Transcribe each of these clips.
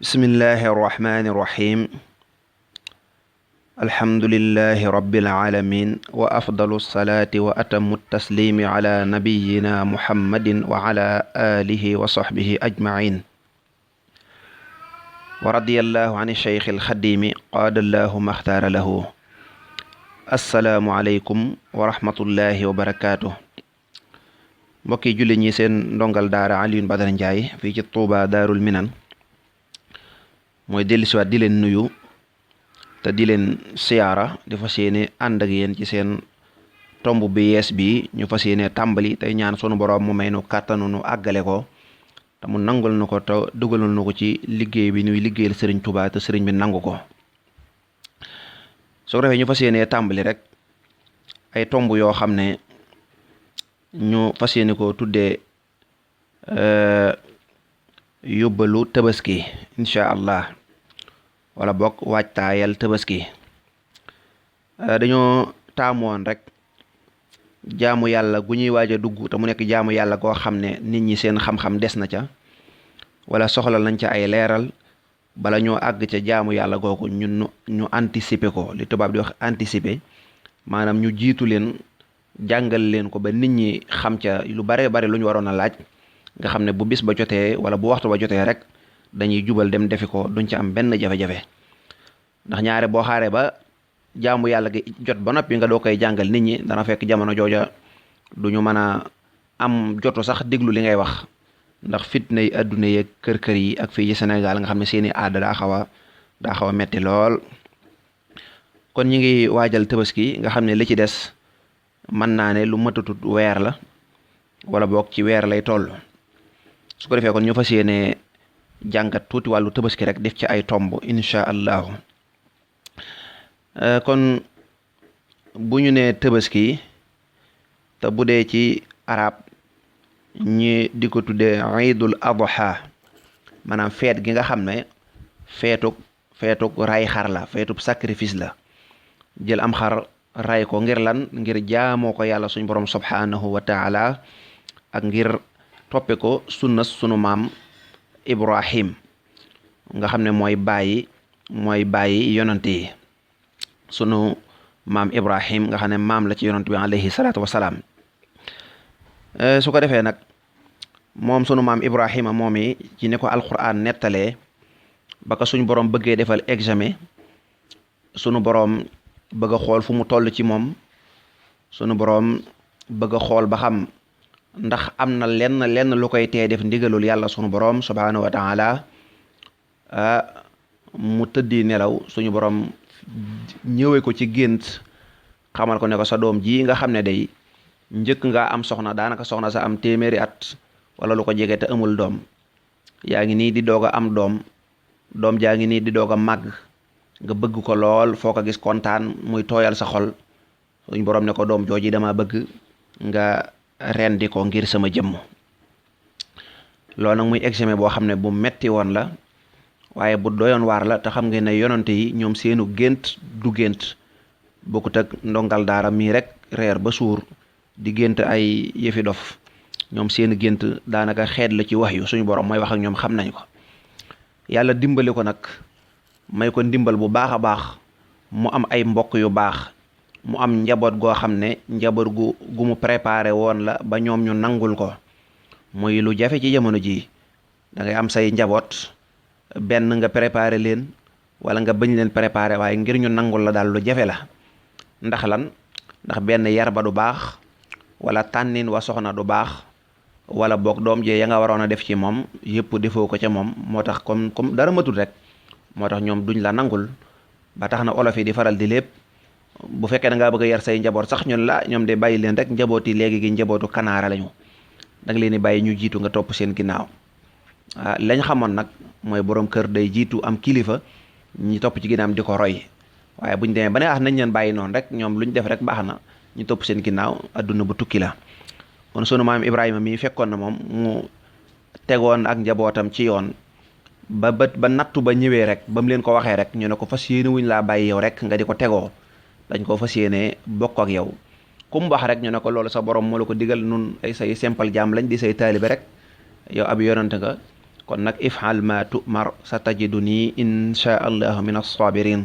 bismillahi arrahmani irrahim alhamdulillahi rabbil alamin wa afdalu salaati wa atamu taslimi ala nabiyina muhammadin wa ala alihi wa sahbihi ajmain wa radiyallahu an cheikh alxadimi qaadallahu maxtaara lahu assalaamu aleykum wa rahmatullahi wa barakaatuh. mbokki julli ñi seen ndongal daara Alioune Badara Ndiaye fii ci Tuuba Daarul Minan mooy dellusiwaat di leen nuyu te di leen siyaara di fas yéene ànd ak yéen ci seen tomb bi yees bi ñu fas yéene tàmbali tey ñaan sunu boroom mu may nu kàttanu nu àggale ko te mu nangul nu ko te dugalul nu ko ci liggéey bi ñuy liggéeyal sëriñ Tuuba te sëriñ bi nangu ko. soo ko defee ñu fas yéene tàmbali rek ay tomb yoo xam ne ñu fas yéene ko tuddee yóbbalu tabaski incha allah wala bokk waajtaayal tabaski. dañoo taamoon rek jaamu yàlla gu ñuy waaj a dugg te mu nekk jaamu yàlla goo xam ne nit ñi seen xam-xam des na ca wala soxla nañ ca ay leeral bala ñoo àgg ca jaamu yàlla googu ñu anticiper ko li tubaab di wax anticiper maanaam ñu jiitu leen jàngal leen ko ba nit ñi xam ca lu bare bare lu ñu waroon a laaj nga xam ne bu bis ba jotee wala bu waxtu ba jotee rek dañuy jubal dem defi ko duñ ci am benn jafe-jafe. ndax ñaare boo xaaree ba jaamu yàlla gi jot ba noppi nga doo koy jàngal nit ñi dana fekk jamono jooja duñu mën a am jotu sax déglu li ngay wax ndax fitna yi adduna yeeg kër-kër yi ak fii ci Sénégal nga xam ne seeni aada daa xaw a metti lool. kon ñi ngi waajal tabaski nga xam ne li ci des mën naa ne lu matatut weer la wala boog ci weer lay toll. su ko defee kon ñu fas yéene jàngat tuuti wàllu tabaski rek def ci ay tomb incha allahu. kon bu ñu nee tabaski te bu dee ci arab ñi di ko tuddee iidul adha maanaam feet gi nga xam ne feetuk ray xar la feetub sacrifice la jël am xar ray ko ngir lan ngir jaamoo ko yàlla suñ borom subhanahu wa taala ak ngir toppe ko sunu maam Ibrahim nga xam ne mooy bàyyi yonante yi sunu maam Ibrahim nga xam ne maam la ci yonante bi alayhi salaatu wasalaam. su ko defee nag moom sunu maam Ibrahima moom yi ci ne ko alquran nettalee ba ko suñ borom bëggee defal examen sunu borom bëgg a xool fu mu toll ci moom sunu borom bëgg a xool ba xam ndax am na lenn lu koy tee def ndigalul yàlla sunu borom subhanahu wa taala mu tëddi nelaw suñu borom ñëwee ko ci gént xamal ko ne ko sa doom ji nga xam ne day njëkk nga am soxna daanaka soxna sa am téeméeri at wala lu ko jege te amul doom yaa ngi nii di doog a am doom jaa ngi nii di doog a màgg nga bëgg ko lool foo ko gis kontaan muy tooyal sa xol suñu borom ne ko doom jooji dama bëgg nga rendi ko ngir sama jëmm. loolu nag muy examen boo xam ne bu metti woon la waaye bu doyoon waar la te xam ngeen ne yonante yi ñoom seenu gént du gént bokkut ak ndongal daara mii rek reer ba suur di gént ay yëfi dof ñoom seeni gént daanaka xeet la ci wax yu suñu borom mooy wax ak ñoom xam nañ ko. yàlla dimbali ko nag may ko ndimbal bu baax a baax mu am ay mbokk yu baax mu am njaboot goo xam ne njaboot gu mu préparé woon la ba ñoom ñu nangul ko muy lu jafe ci jamono ji da ngay am say njaboot benn nga préparé leen wala nga bañ leen préparé waaye ngir ñu nangul la daal lu jafe la. ndax lan ndax benn yar ba du baax wala tànnin wa soxna du baax wala boog doom jee ya nga waroon a def ci moom yëpp defoo ko ca moom moo tax comme dara matul rek moo tax ñoom duñ la nangul ba tax na olof yi di faral di lépp bu fekkee da ngaa bëgg a yar say njaboot sax ñun la ñoom de bàyyi leen rek njaboot yi léegi gi njabootu kanaara lañu da nga leen di bàyyi ñu jiitu nga topp seen ginnaaw. lañ xamoon nag mooy borom kër day jiitu am kilifa ñi topp ci ginnaawam di ko roy waaye buñ demee ba ne nañ leen bàyyi noonu rek ñoom luñ def rek baax na ñu topp seen ginnaaw adduna bu tukki la. kon sunu maam Ibrahima mii fekkoon na moom mu tegoon ak njabootam ci yoon ba nattu ba ñëwee rek ba mu leen ko waxee rek ñu ne ko fas yéene wuñ laa bàyyi yow rek nga di ko tegoo dañ ko fas yéene bokk ak yow ku mu wax rek ñu ne ko loolu sa borom moo la ko digal nun ay say simple jaam lañ di say taalibe rek yow ab yonante nga kon nag ifal ma tumar sa tajiduni insha allahu min as-sabirin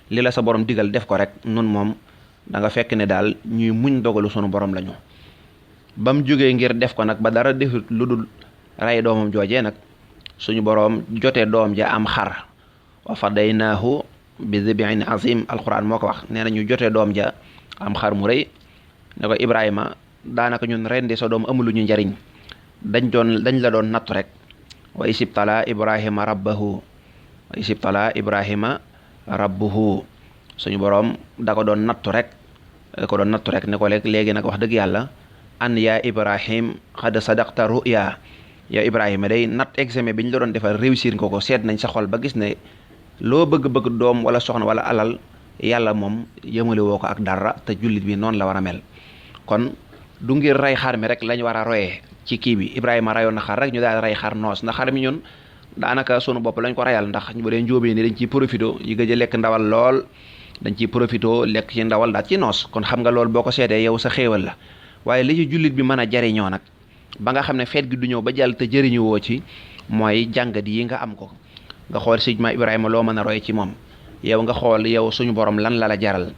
li la sa borom digal def ko rek nun moom da nga fekk ne daal ñuy muñ dogalu sunu borom lañu. ba mu jógee ngir def ko nag ba dara defut lu dul rey doomam joojee nag suñu boroom jotee doom ja am xar wa fadaynaahu bi dibhin azim alquran moo ko wax nee na ñu jotee doom ja am xar mu rëy ne ko Ibrahima daanaka ñun rendi sa doom amulu ñu njariñ dañ la doon nattu rek wa isibtala ibrahima rabbuhu suñu boroom da ko doon nattu rek ne ko léegi nag wax dëgg yàlla an yaa Ibrahim xad sadaqta ruya yow Ibrahima day natt examen bi ñu la doon defal réussir nga ko seet nañ sa xol ba gis ne loo bëgg-bëgg doom wala soxna wala alal yàlla moom yëmale woo ko ak dara te jullit bi noonu la war a mel. kon du ngir rey xar mi rek lañ war a royee ci kii bi Ibrahima rayoon na xar rek ñu daal rey xar noos ndax xar mi ñun daanaka sunu bopp lañ ko reyal ndax bu dee njóobee ni dañ ciy profité yi gëj a lekk ndawal lool dañ ciy profité lekk ci ndawal daal ci noos kon xam nga loolu boo ko seetee yow sa xéewal la. waaye li ci jullit bi mën a jariñoo nag ba nga xam ne feet gi du ñëw ba jàll te jëriñu woo ci mooy jàngat yi nga am ko nga xool Seydina Ibrahima loo mën a roy ci moom yow nga xool yow suñu borom lan la jaral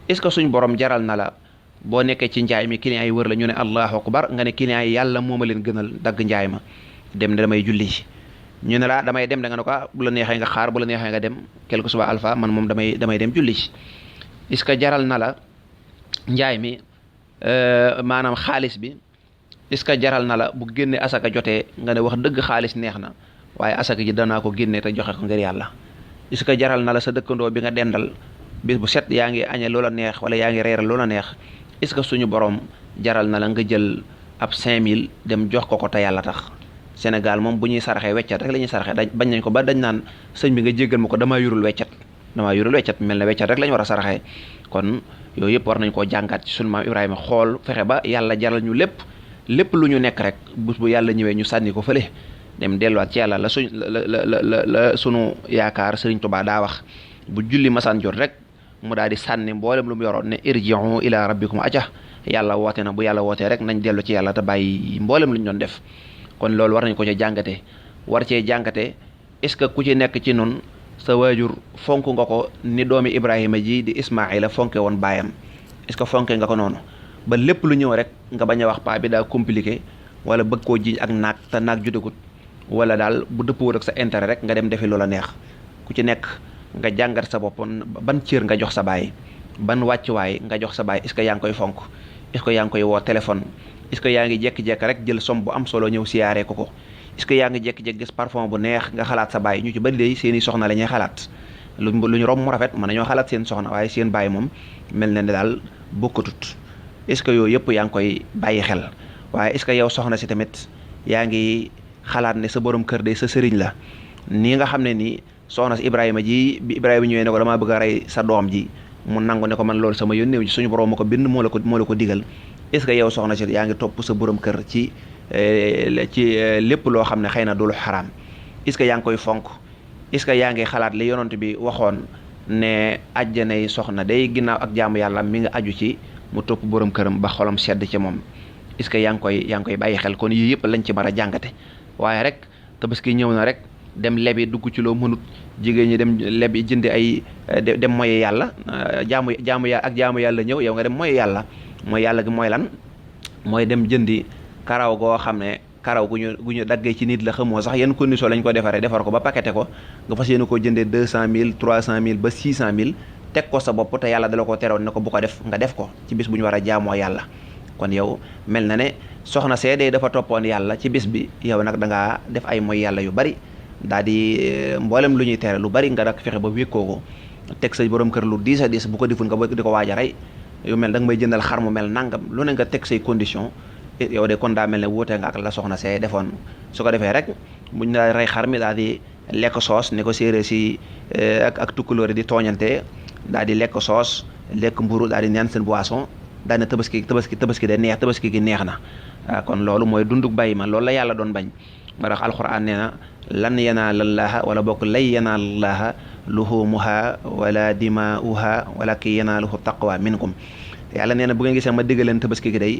est-ce que suñu borom jaral na la boo nekkee ci njaay mi client yi wër la ñu ne allahu akbar nga ne client yi yàlla moo ma leen gënal dagg njaay ma dem ne damay julli ci ñu ne la damay dem da nga ne ko bu la neexee nga xaar bu la neexee nga dem quelque soit alpha man moom damay dem julli ci est-ce que jaral na la njaay mi maanaam xaalis bi est-ce que jaral na la bu génne asaka jotee nga ne wax dëgg xaalis neex na waaye asaka ji danaa ko génne te joxe ko ngir yàlla est-ce que jaral na la sa dëkkandoo bi nga dendal bis bu set yaa ngi añe loola neex wala yaa ngi reeral loola neex est-ce que suñu borom jaral na la nga jël ab 5000 dem jox ko te yàlla tax. Sénégal moom bu ñuy saraxee weccat rek la ñuy saraxee bañ nañ ko ba dañ naan sëñ bi nga jéggal ma ko damaa yurul weccat mel na weccat rek la ñu war a saraxee kon yooyu yëpp war nañ koo jàngaat ci sunu maam Ibrahima xool fexe ba yàlla jaral ñu lépp lu ñu nekk rek bu yàlla ñëwee ñu sànni ko fële dem delluwaat ci yàlla la sunu yaakaar Sëriñ Tuubaa daa wax bu julli masaan jot rek mu daal di sànni mboolem lu mu yoroon ne irji'u ila rabbikum aca yàlla woote na bu yàlla wootee rek nañ dellu ci yàlla te bàyyi mboolem lu ñu doon def kon loolu war nañ ko ca jàngate war cee jàngate est-ce que ku ci nekk ci nun sa waajur fonk nga ko ni doomi Ibrahima ji di Ismaïla fonke woon baayam est-ce que fonke nga ko noonu ba lépp lu ñëw rek nga bañ a wax paa bi daa compliqué wala bëgg koo jiñ ak naag te naag judagut wala daal bu dëppoo ak sa intérêt rek nga dem defi loola neex ku ci nekk nga jàngat sa bopp ban cër nga jox sa baay ban wàccuwaay nga jox sa baay est-ce que yaa ngi koy fonk est-ce que yaa ngi koy woo téléphone est-ce que yaa ngi jekki-jekk rek jël somme bu am solo ñëw siyaaree ko est-ce que yaa ngi jekki-jekk gis parfum bu neex nga xalaat sa baay ñu ci bari léegi seeni soxna la ñuy xalaat lu ñu romb mu rafet mën nañoo xalaat seen soxna waaye seen baay moom mel na ne daal bokkatut est-ce que yooyu yëpp yaa ngi koy bàyyi xel waaye est-ce que yow soxna si tamit yaa ngi xalaat ne sa borom kër de sa sëriñ la nii nga xam ne nii soxna si Ibrahima ji bi Ibrahima ñëwee ne ko damaa bëgg a rey sa doom ji mu nangu ne ko man loolu sama yónneew ji suñu borom ma ko bind moo la ko digal est-ce que yow soxna si yaa ngi topp sa borom kër ci lépp loo xam ne xëy na du lu xaraam est-ce que yaa ngi koy fonk est-ce que yaa ngi xalaat li yonent bi waxoon ne àjjanay soxna day ginnaaw ak jaamu yàlla mi nga aju ci mu topp borom këram ba xolam sedd ci moom est-ce que yaa ngi koy bàyyi xel kon yii yëpp lañ ci mën a jàngate waaye rek tabaski ñëw na rek dem lebi dugg ci loo mënut jigéen ñi dem lebi jëndi ay dem moye yàlla jaamu yàlla ñëw yow nga dem moye yàlla mooy yàlla gi mooy lan mooy dem jëndi karaw goo xam ne karaw gu ñu daggee ci nit la xamoo sax yenn condition lañ ko defar ko ba paqueté ko nga fas yéene koo jëndee 200 000 300 000 ba 600 000 teg ko sa bopp te yàlla dala ko teroon ne ko bu ko def nga def ko ci bis bu ñu war a jaamoo yàlla kon yow mel na ne soxna seedee dafa toppoon yàlla ci bis bi yow nag da ngaa def ay mooy yàlla yu bari daal di mboolem lu ñuy tere lu bari nga dak fexe ba wékkoo ko teg sa borom kër lu diis a diis bu ko deful nga di ko waaj a rey yu mel da nga may jëndal xar mu mel nangam lu ne nga teg say condition yow de kon daa mel ne wuute nga ak la soxna see defoon su ko defee rek buñ la rey xar mi daal di lekk soos ni ko séeréer si ak tukkulóori di tooñante daal di lekk soos lekk mburu daal di naan seen boisson daal ne tabaski de neex tabaski gi neex na kon loolu mooy dunduk bàyyi ma loolu la yàlla doon bañ ba tax alxuraan nee na lan yanaala llaaha wala bokk lay yanaala llaaha luhumuha wala dimaa'uha walakin yanaaluhu taqwa minkum yàlla nee na bu ngeen gisee ma diggaleen tabaski gi day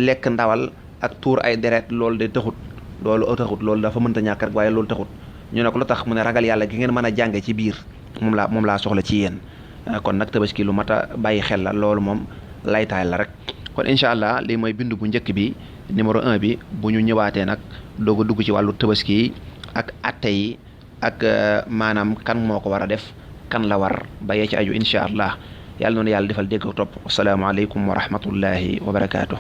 lekk ndawal ak tuur ay deret loolu de taxut loolu dafa mënta ñàkk rek waaye loolu taxut ñu ne ko lu tax mu ne ragal yàlla gi ngeen mën a jànge ci biir moom laa soxla ci yéen kon nag tabaski lu mat a bàyyi xel la loolu moom laytaay la rek kon incha allah lii mooy bindu bu njëkk bi numéro 1 bi bu ñu ñëwaatee nag doog a dugg ci wàllu tabaski yi ak atte yi ak maanaam kan moo ko war a def kan la war ba yee ci aju incha allah yàlla noonu yàlla defal dégg ak topp asalaamaaleykum wa rahmatullahi wa barakaatu.